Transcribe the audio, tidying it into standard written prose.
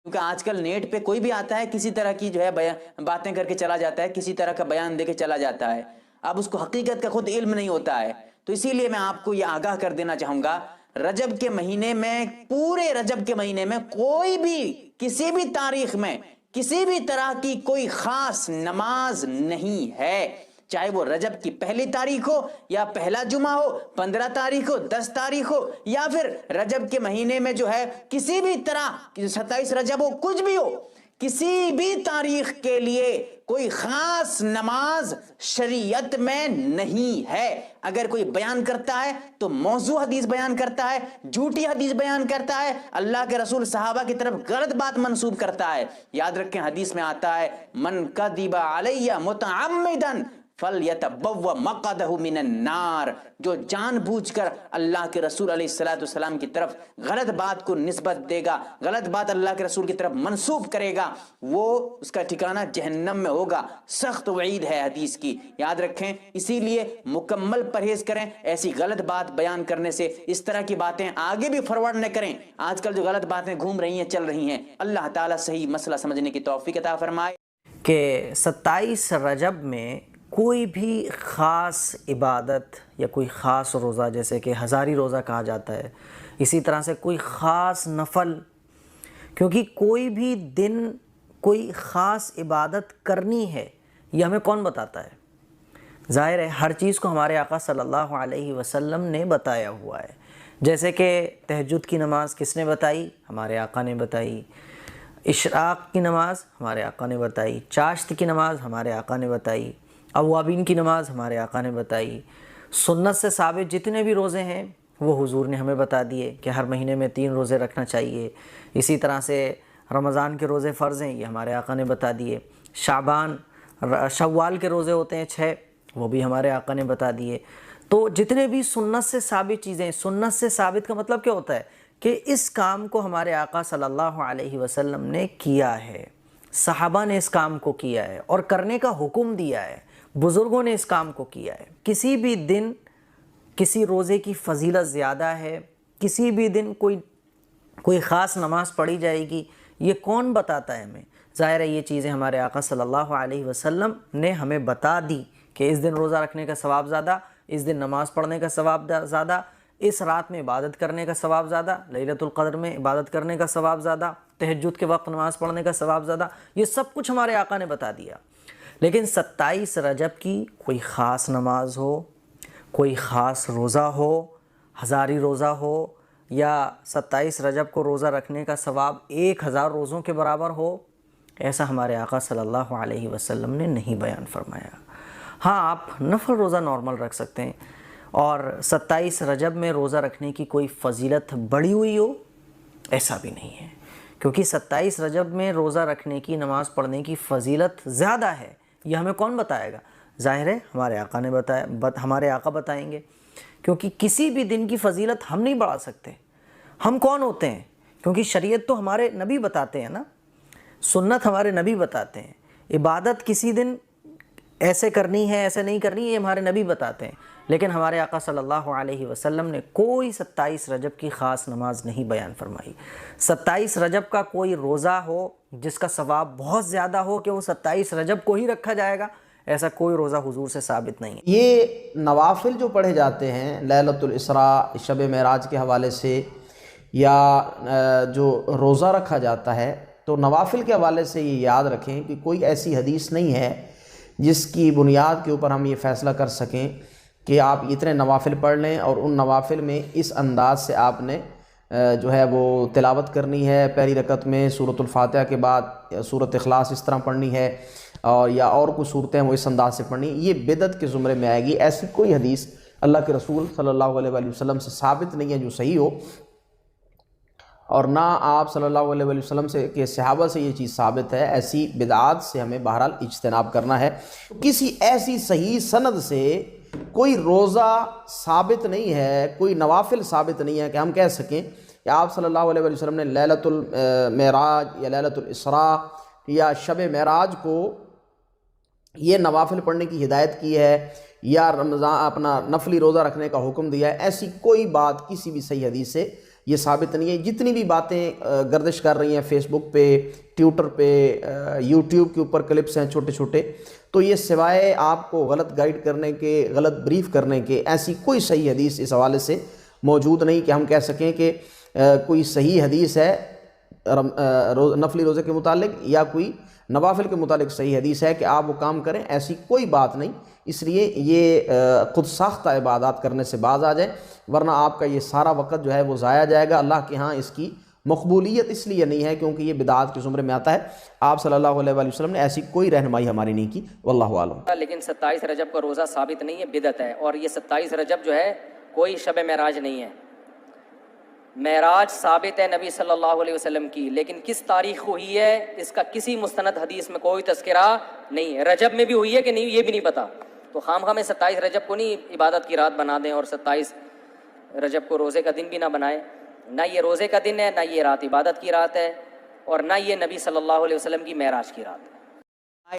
کیونکہ آج کل نیٹ پہ کوئی بھی آتا ہے کسی طرح کی جو ہے باتیں کر کے چلا جاتا ہے، کسی طرح کا بیان دے کے چلا جاتا ہے، اب اس کو حقیقت کا خود علم نہیں ہوتا ہے۔ تو اسی لیے میں آپ کو یہ آگاہ کر دینا چاہوں گا، رجب کے مہینے میں، پورے رجب کے مہینے میں کوئی بھی کسی بھی تاریخ میں کسی بھی طرح کی کوئی خاص نماز نہیں ہے، چاہے وہ رجب کی پہلی تاریخ ہو یا پہلا جمعہ ہو، 15 تاریخ ہو، 10 تاریخ ہو، یا پھر رجب کے مہینے میں جو ہے کسی بھی طرح 27 رجب ہو، کچھ بھی ہو، کسی بھی تاریخ کے لیے کوئی خاص نماز شریعت میں نہیں ہے۔ اگر کوئی بیان کرتا ہے تو موضوع حدیث بیان کرتا ہے، جھوٹی حدیث بیان کرتا ہے، اللہ کے رسول صحابہ کی طرف غلط بات منسوب کرتا ہے۔ یاد رکھیں حدیث میں آتا ہے من کذب علی متعمدا فَلْيَتَبَوَّ مَقْعَدَهُ مِنَ النَّارِ، جو جان بوجھ کر اللہ کے رسول علیہ السلام کی طرف غلط بات کو نسبت دے گا، غلط بات اللہ کے رسول کی طرف منسوب کرے گا، وہ اس کا ٹھکانہ جہنم میں ہوگا۔ سخت وعید ہے حدیث کی، یاد رکھیں۔ اسی لیے مکمل پرہیز کریں ایسی غلط بات بیان کرنے سے، اس طرح کی باتیں آگے بھی فارورڈ نہ کریں۔ آج کل جو غلط باتیں گھوم رہی ہیں، چل رہی ہیں، اللہ تعالیٰ صحیح مسئلہ سمجھنے کی توفیق عطا فرمائے۔ کہ 27 رجب میں کوئی بھی خاص عبادت یا کوئی خاص روزہ، جیسے کہ ہزاری روزہ کہا جاتا ہے، اسی طرح سے کوئی خاص نفل، کیونکہ کوئی بھی دن کوئی خاص عبادت کرنی ہے یہ ہمیں کون بتاتا ہے؟ ظاہر ہے ہر چیز کو ہمارے آقا صلی اللہ علیہ وسلم نے بتایا ہوا ہے۔ جیسے کہ تہجد کی نماز کس نے بتائی؟ ہمارے آقا نے بتائی۔ اشراق کی نماز ہمارے آقا نے بتائی۔ چاشت کی نماز ہمارے آقا نے بتائی۔ اوابین کی نماز ہمارے آقا نے بتائی۔ سنت سے ثابت جتنے بھی روزے ہیں وہ حضور نے ہمیں بتا دیے کہ ہر مہینے میں 3 روزے رکھنا چاہیے۔ اسی طرح سے رمضان کے روزے فرض ہیں، یہ ہمارے آقا نے بتا دیے۔ شوال کے روزے ہوتے ہیں 6، وہ بھی ہمارے آقا نے بتا دیے۔ تو جتنے بھی سنت سے ثابت چیزیں، سنت سے ثابت کا مطلب کیا ہوتا ہے؟ کہ اس کام کو ہمارے آقا صلی اللہ علیہ وسلم نے کیا ہے، صحابہ نے اس کام کو کیا ہے اور کرنے کا حکم دیا ہے، بزرگوں نے اس کام کو کیا ہے۔ کسی بھی دن کسی روزے کی فضیلت زیادہ ہے، کسی بھی دن کوئی خاص نماز پڑھی جائے گی، یہ کون بتاتا ہے ہمیں؟ ظاہر ہے یہ چیزیں ہمارے آقا صلی اللہ علیہ وسلم نے ہمیں بتا دی کہ اس دن روزہ رکھنے کا ثواب زیادہ، اس دن نماز پڑھنے کا ثواب زیادہ، اس رات میں عبادت کرنے کا ثواب زیادہ، لیلۃ القدر میں عبادت کرنے کا ثواب زیادہ، تہجد کے وقت نماز پڑھنے کا ثواب زیادہ، یہ سب کچھ ہمارے آقا نے بتا دیا۔ لیکن 27 رجب کی کوئی خاص نماز ہو، کوئی خاص روزہ ہو، ہزاری روزہ ہو، یا 27 رجب کو روزہ رکھنے کا ثواب 1000 روزوں کے برابر ہو، ایسا ہمارے آقا صلی اللہ علیہ وسلم نے نہیں بیان فرمایا۔ ہاں آپ نفل روزہ نارمل رکھ سکتے ہیں، اور 27 رجب میں روزہ رکھنے کی کوئی فضیلت بڑھی ہوئی ہو، ایسا بھی نہیں ہے، کیونکہ 27 رجب میں روزہ رکھنے کی، نماز پڑھنے کی فضیلت زیادہ ہے۔ یہ ہمیں کون بتائے گا؟ ظاہر ہے ہمارے آقا نے بتایا، ہمارے آقا بتائیں گے، کیونکہ کسی بھی دن کی فضیلت ہم نہیں بڑھا سکتے۔ ہم کون ہوتے ہیں؟ کیونکہ شریعت تو ہمارے نبی بتاتے ہیں نا، سنت ہمارے نبی بتاتے ہیں، عبادت کسی دن ایسے کرنی ہے ایسے نہیں کرنی، یہ ہمارے نبی بتاتے ہیں۔ لیکن ہمارے آقا صلی اللہ علیہ وسلم نے کوئی 27 رجب کی خاص نماز نہیں بیان فرمائی۔ 27 رجب کا کوئی روزہ ہو جس کا ثواب بہت زیادہ ہو کہ وہ 27 رجب کو ہی رکھا جائے گا، ایسا کوئی روزہ حضور سے ثابت نہیں ہے۔ یہ نوافل جو پڑھے جاتے ہیں لیلۃ الاسراء، شب معراج کے حوالے سے، یا جو روزہ رکھا جاتا ہے، تو نوافل کے حوالے سے یہ یاد رکھیں کہ کوئی ایسی حدیث نہیں ہے جس کی بنیاد کے اوپر ہم یہ فیصلہ کر سکیں کہ آپ اتنے نوافل پڑھ لیں اور ان نوافل میں اس انداز سے آپ نے جو ہے وہ تلاوت کرنی ہے، پہلی رکعت میں سورۃ الفاتحہ کے بعد سورۃ اخلاص اس طرح پڑھنی ہے، اور یا اور کوئی صورتیں وہ اس انداز سے پڑھنی، یہ بدعت کے زمرے میں آئے گی۔ ایسی کوئی حدیث اللہ کے رسول صلی اللہ علیہ وآلہ وسلم سے ثابت نہیں ہے جو صحیح ہو، اور نہ آپ صلی اللہ علیہ وآلہ وسلم سے کہ صحابہ سے یہ چیز ثابت ہے۔ ایسی بدعات سے ہمیں بہرحال اجتناب کرنا ہے۔ کسی ایسی صحیح سند سے کوئی روزہ ثابت نہیں ہے، کوئی نوافل ثابت نہیں ہے کہ ہم کہہ سکیں کہ آپ صلی اللہ علیہ وآلہ وسلم نے لیلۃ المعراج یا لیلۃ الاسراء یا شب معراج کو یہ نوافل پڑھنے کی ہدایت کی ہے یا رمضان اپنا نفلی روزہ رکھنے کا حکم دیا ہے۔ ایسی کوئی بات کسی بھی صحیح حدیث سے یہ ثابت نہیں ہے. جتنی بھی باتیں گردش کر رہی ہیں فیس بک پہ، ٹویٹر پہ، یوٹیوب کے اوپر کلپس ہیں چھوٹے چھوٹے، تو یہ سوائے آپ کو غلط گائیڈ کرنے کے، غلط بریف کرنے کے، ایسی کوئی صحیح حدیث اس حوالے سے موجود نہیں کہ ہم کہہ سکیں کہ کوئی صحیح حدیث ہے نفلی روزے کے متعلق یا کوئی نوافل کے متعلق صحیح حدیث ہے کہ آپ وہ کام کریں. ایسی کوئی بات نہیں. اس لیے یہ خود ساختہ عبادات کرنے سے باز آ جائیں، ورنہ آپ کا یہ سارا وقت جو ہے وہ ضائع جائے گا. اللہ کے ہاں اس کی مقبولیت اس لیے نہیں ہے کیونکہ یہ بدعات کے زمرے میں آتا ہے. آپ صلی اللہ علیہ وآلہ وسلم نے ایسی کوئی رہنمائی ہماری نہیں کی. واللہ عالم. لیکن 27 رجب کا روزہ ثابت نہیں ہے، بدعت ہے. اور یہ 27 رجب جو ہے کوئی شب معراج نہیں ہے. معراج ثابت ہے نبی صلی اللہ علیہ وسلم کی، لیکن کس تاریخ کو ہوئی ہے اس کا کسی مستند حدیث میں کوئی تذکرہ نہیں ہے. رجب میں بھی ہوئی ہے کہ نہیں یہ بھی نہیں پتہ. تو خام خواہ میں 27 رجب کو نہیں عبادت کی رات بنا دیں اور 27 رجب کو روزے کا دن بھی نہ بنائیں. نہ یہ روزے کا دن ہے، نہ یہ رات عبادت کی رات ہے، اور نہ یہ نبی صلی اللہ علیہ وسلم کی معراج کی رات ہے.